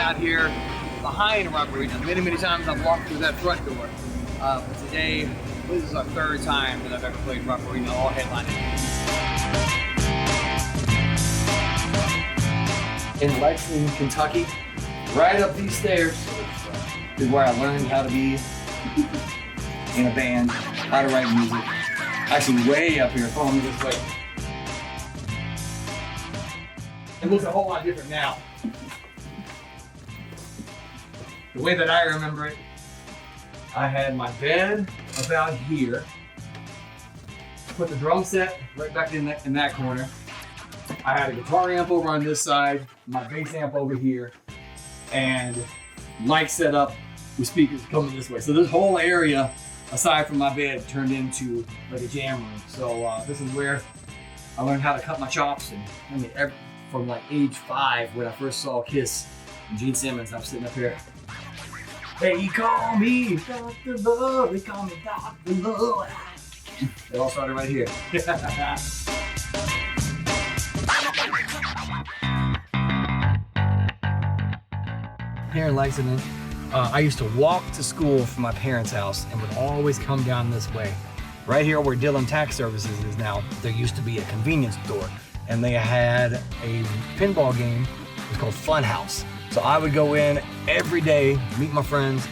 out here behind Rupp Arena. Many times I've walked through that front door. But today, this is our third time that I've ever played Rupp Arena, all headlining. In Lexington, Kentucky, right up these stairs is where I learned how to be in a band, how to write music. Actually, way up here, follow me this way. It looks a whole lot different now. The way that I remember it, I had my bed about here. Put the drum set right back in that corner. I had a guitar amp over on this side, my bass amp over here, and mic set up with speakers coming this way. So this whole area, aside from my bed, turned into like a jam room. So this is where I learned how to cut my chops. And I mean, from like age 5, when I first saw Kiss and Gene Simmons, I'm sitting up here. They call me Dr. Love, they call me Dr. Love. It all started right here. Here in Lexington, I used to walk to school from my parents' house and would always come down this way. Right here where Dillon Tax Services is now, there used to be a convenience store, and they had a pinball game. It was called Fun House. So I would go in every day, meet my friends,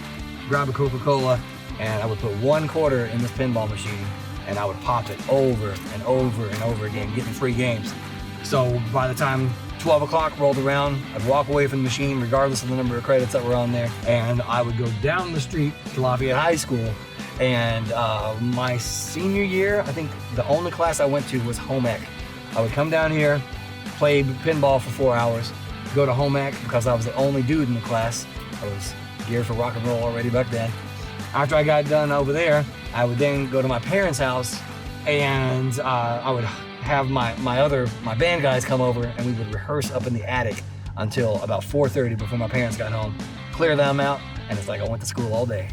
grab a Coca-Cola, and I would put 1 quarter in this pinball machine, and I would pop it over and over and over again, getting free games. So by the time 12 o'clock rolled around, I'd walk away from the machine regardless of the number of credits that were on there, and I would go down the street to Lafayette High School. And my senior year, I think the only class I went to was home ec. I would come down here, play pinball for 4 hours, go to home ec because I was the only dude in the class. I was geared for rock and roll already back then. After I got done over there, I would then go to my parents' house, and I would have my band guys come over, and we would rehearse up in the attic until about 4:30 before my parents got home. Clear them out, and it's like I went to school all day.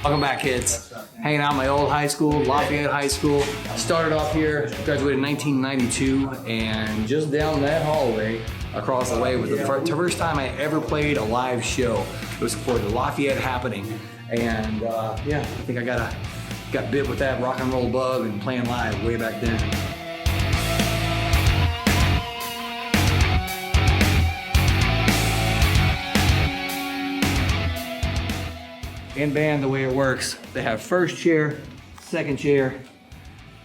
Welcome back, kids. Hanging out in my old high school, Lafayette High School. I started off here, graduated in 1992, and just down that hallway, across the way, was the first time I ever played a live show. It was for the Lafayette Happening, and yeah, I think I got bit with that rock and roll bug and playing live way back then. In band, the way it works, they have first chair, second chair.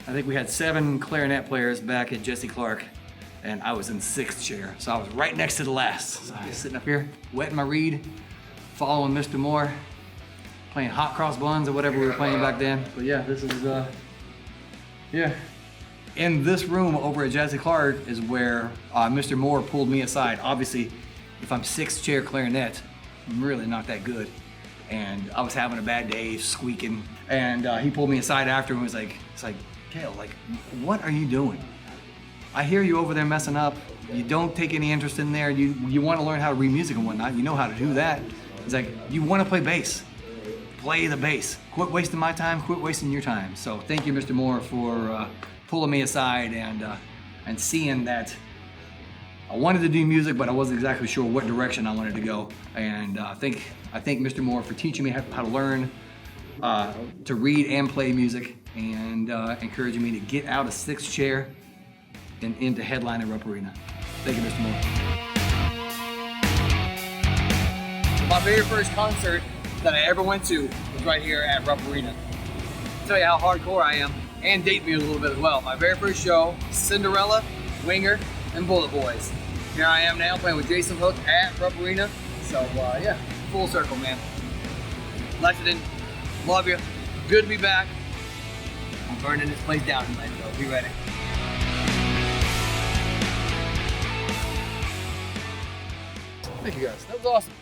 I think we had 7 clarinet players back at Jesse Clark, and I was in 6th chair. So I was right next to the last. So I was sitting up here, wetting my reed, following Mr. Moore, playing hot cross buns or whatever we were playing back then. But yeah, this is, yeah. In this room over at Jesse Clark is where Mr. Moore pulled me aside. Obviously, if I'm 6th chair clarinet, I'm really not that good. And I was having a bad day, squeaking, and he pulled me aside after and was like, Kael, like, what are you doing? I hear you over there messing up. You don't take any interest in there. You want to learn how to read music and whatnot. You know how to do that. It's like, you want to play bass. Play the bass. Quit wasting my time, quit wasting your time. So thank you, Mr. Moore, for pulling me aside and seeing that I wanted to do music, but I wasn't exactly sure what direction I wanted to go. And I thank Mr. Moore for teaching me how to learn to read and play music, and encouraging me to get out of 6th chair and into headline at Rupp Arena. Thank you, Mr. Moore. My very first concert that I ever went to was right here at Rupp Arena. I'll tell you how hardcore I am, and date me a little bit as well. My very first show, Cinderella, Winger, and Bullet Boys. Here I am now playing with Jason Hook at Rupp Arena. So yeah, full circle, man. Lexington, love you. Good to be back. I'm burning this place down tonight, so be ready. Thank you guys, that was awesome.